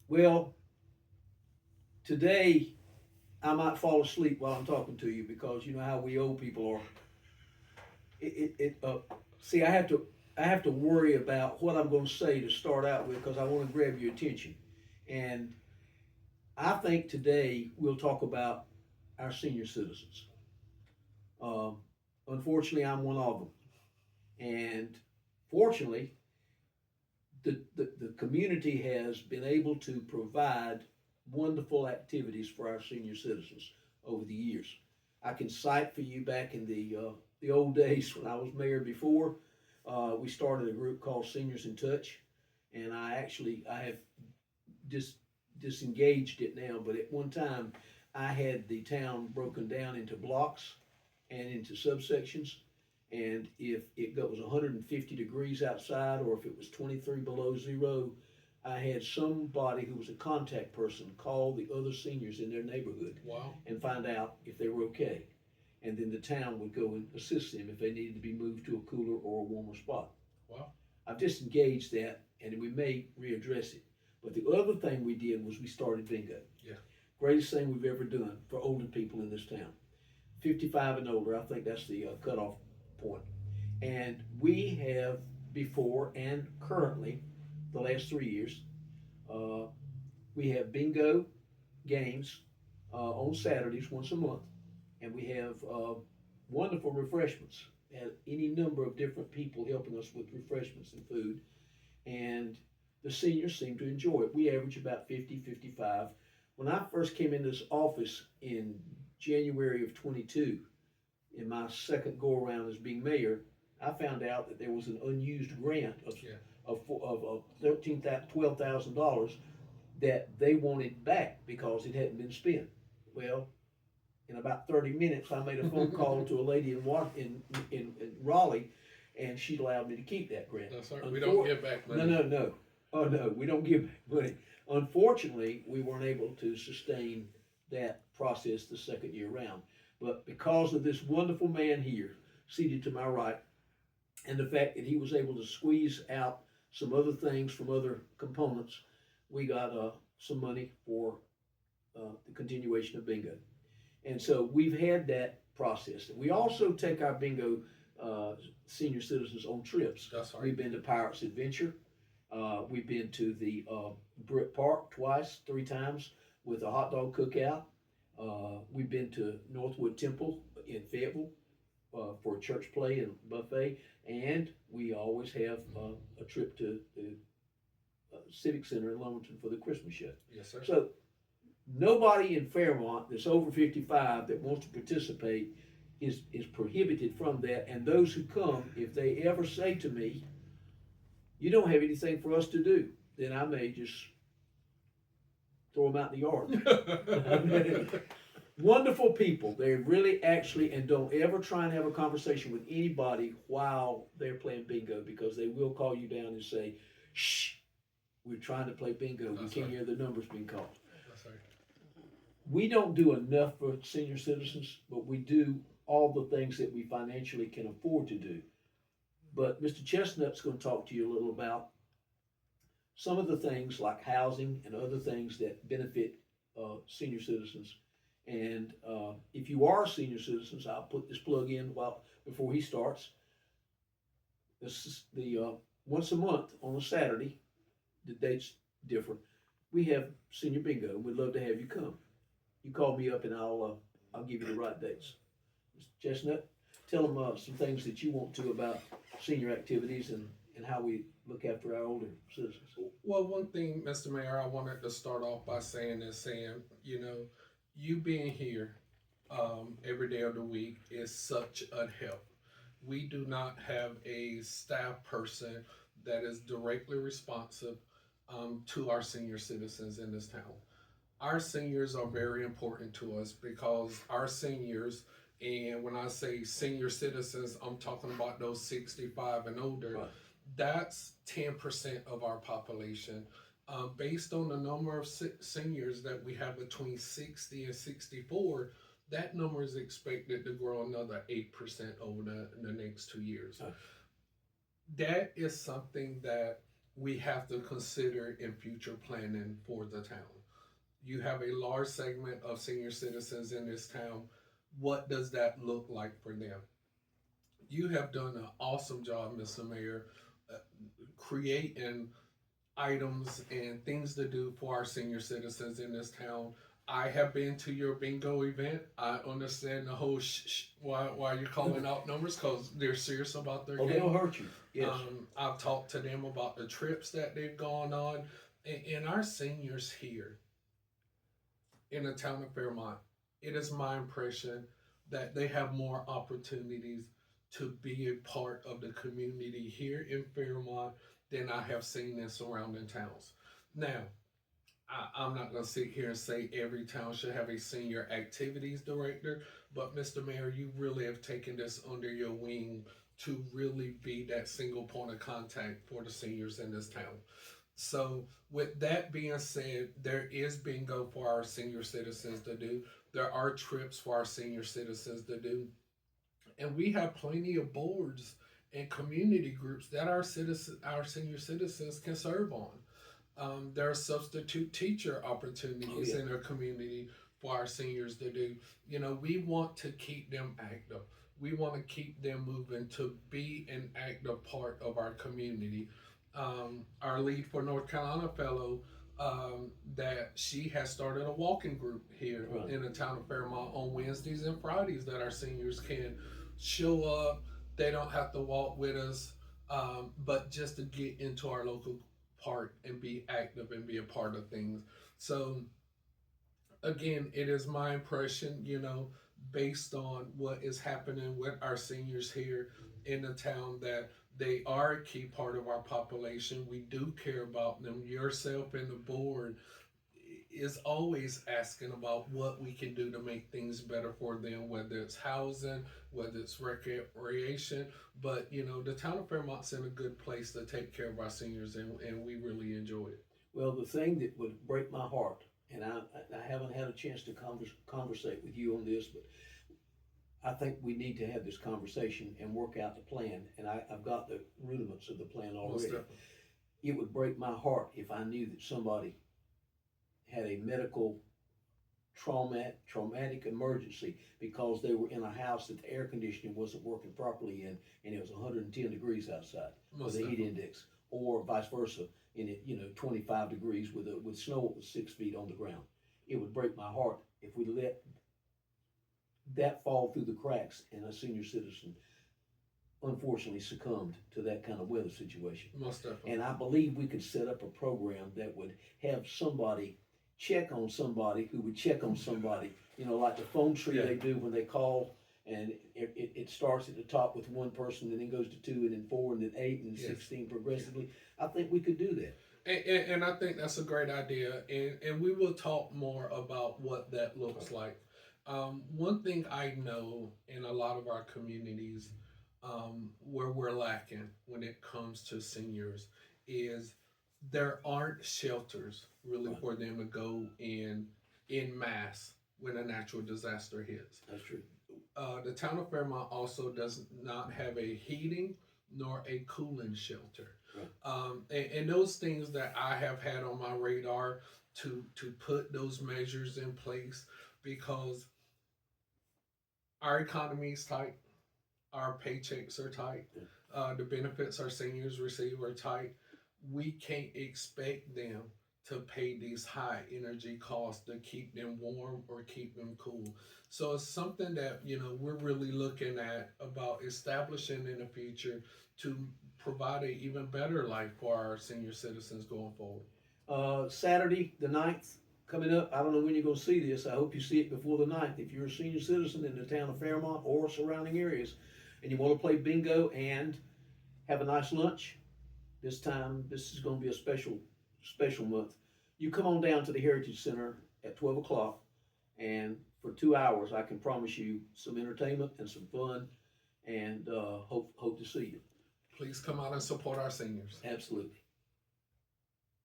Well, today I might fall asleep while I'm talking to you because you know how we old people are. See, I have to worry about what I'm going to say to start out with because I want to grab your attention. And I think today we'll talk about our senior citizens. Um, Unfortunately, I'm one of them. And fortunately, the community has been able to provide wonderful activities for our senior citizens over the years. I can cite for you back in the old days when I was mayor before, we started a group called Seniors in Touch, and I have dis, disengaged it now, but at one time I had the town broken down into blocks and into subsections. And if it was 150 degrees outside or if it was 23 below zero, I had somebody who was a contact person call the other seniors in their neighborhood Wow. and find out if they were okay. And then the town would go and assist them if they needed to be moved to a cooler or a warmer spot. Wow. I've disengaged that and we may readdress it. But the other thing we did was we started bingo. Yeah. Greatest thing we've ever done for older people in this town. 55 and older, I think that's the cutoff point. And we have before and currently, the last 3 years, uh, we have bingo games on Saturdays once a month, and we have wonderful refreshments. And any number of different people helping us with refreshments and food, and the seniors seem to enjoy it. We average about 50, 55. When I first came in this office in January of 22, in my second go around as being mayor, I found out that there was an unused grant Yeah. of $12,000 that they wanted back because it hadn't been spent. Well, in about 30 minutes, I made a phone call to a lady in Raleigh, and she allowed me to keep that grant. No, sir. We don't give back money. No. Oh no, we don't give back money. Unfortunately, we weren't able to sustain that process the second year round. But because of this wonderful man here, seated to my right, and the fact that he was able to squeeze out some other things from other components, we got some money for the continuation of bingo. And so we've had that process. We also take our bingo senior citizens on trips. That's right. We've been to Pirates Adventure. We've been to the Brick Park twice, 3 times with a hot dog cookout. We've been to Northwood Temple in Fayetteville for a church play and buffet, and we always have a trip to the Civic Center in Lumberton for the Christmas show. Yes, sir. So nobody in Fairmont that's over 55 that wants to participate is prohibited from that. And those who come, if they ever say to me, "You don't have anything for us to do," then I may just throw them out in the yard. Wonderful people. They really actually, and don't ever try and have a conversation with anybody while they're playing bingo because they will call you down and say, "Shh, we're trying to play bingo. We can't hear the numbers being called." That's right. We don't do enough for senior citizens, but we do all the things that we financially can afford to do. But Mr. Chestnut's going to talk to you a little about some of the things like housing and other things that benefit senior citizens. And if you are senior citizens, I'll put this plug in before he starts. This is the once a month on a Saturday. The date's different. We have senior bingo. We'd love to have you come. You call me up and I'll give you the right dates. Mr. Chestnut, tell them some things that you want to about senior activities and how we look after our older citizens. Well, one thing, Mr. Mayor, I wanted to start off by saying is you being here every day of the week is such a help. We do not have a staff person that is directly responsive to our senior citizens in this town. Our seniors are very important to us because our seniors, and when I say senior citizens, I'm talking about those 65 and older. Right. That's 10% of our population. Based on the number of seniors that we have between 60 and 64, that number is expected to grow another 8% over the next 2 years. Oh. That is something that we have to consider in future planning for the town. You have a large segment of senior citizens in this town. What does that look like for them? You have done an awesome job, Mr. Mayor, uh, creating items and things to do for our senior citizens in this town. I have been to your bingo event. I understand the whole why you're calling out numbers, because they're serious about their Oh, game. they don't hurt you. Yes. I've talked to them about the trips that they've gone on, and our seniors here in the town of Fairmont, it is my impression that they have more opportunities to be a part of the community here in Fairmont than I have seen in surrounding towns. Now, I'm not going to sit here and say every town should have a senior activities director, but Mr. Mayor, you really have taken this under your wing to really be that single point of contact for the seniors in this town. So, with that being said, there is bingo for our senior citizens to do. There are trips for our senior citizens to do. And we have plenty of boards and community groups that our senior citizens can serve on. There are substitute teacher opportunities in our community for our seniors to do. You know, we want to keep them active. We want to keep them moving to be an active part of our community. Our lead for North Carolina fellow, that she has started a walking group here in the town of Fairmont on Wednesdays and Fridays that our seniors can show up. They don't have to walk with us, but just to get into our local park and be active and be a part of things. So again, it is my impression, you know, based on what is happening with our seniors here in the town, that they are a key part of our population. We do care about them. Yourself and the board is always asking about what we can do to make things better for them, whether it's housing, whether it's recreation. But, you know, the town of Fairmont's in a good place to take care of our seniors, and we really enjoy it. Well, the thing that would break my heart, and I haven't had a chance to conversate with you on this, but I think we need to have this conversation and work out the plan. And I've got the rudiments of the plan already. It would break my heart if I knew that somebody had a medical traumatic emergency because they were in a house that the air conditioning wasn't working properly in, and it was 110 degrees outside with the heat index, or vice versa, in it, 25 degrees with snow. It was 6 feet on the ground. It would break my heart if we let that fall through the cracks and a senior citizen unfortunately succumbed to that kind of weather situation. Most definitely. And I believe we could set up a program that would have somebody check on somebody who would check on somebody, like the phone tree they do when they call, and it starts at the top with one person and then goes to 2 and then 4 and then 8 and 16 progressively. I think we could do that. And I think that's a great idea, and we will talk more about what that looks like. One thing I know in a lot of our communities, where we're lacking when it comes to seniors, is there aren't shelters really for them to go in mass when a natural disaster hits. That's true. The town of Fairmont also does not have a heating nor a cooling shelter. Right. And those things that I have had on my radar to put those measures in place, because our economy is tight, our paychecks are tight, the benefits our seniors receive are tight. We can't expect them to pay these high energy costs to keep them warm or keep them cool. So it's something that, we're really looking at about establishing in the future to provide an even better life for our senior citizens going forward. Saturday the 9th coming up. I don't know when you're going to see this. I hope you see it before the 9th. If you're a senior citizen in the town of Fairmont or surrounding areas and you want to play bingo and have a nice lunch, this is going to be a special month. You come on down to the Heritage Center at 12 o'clock, and for 2 hours, I can promise you some entertainment and some fun, and hope to see you. Please come out and support our seniors. Absolutely.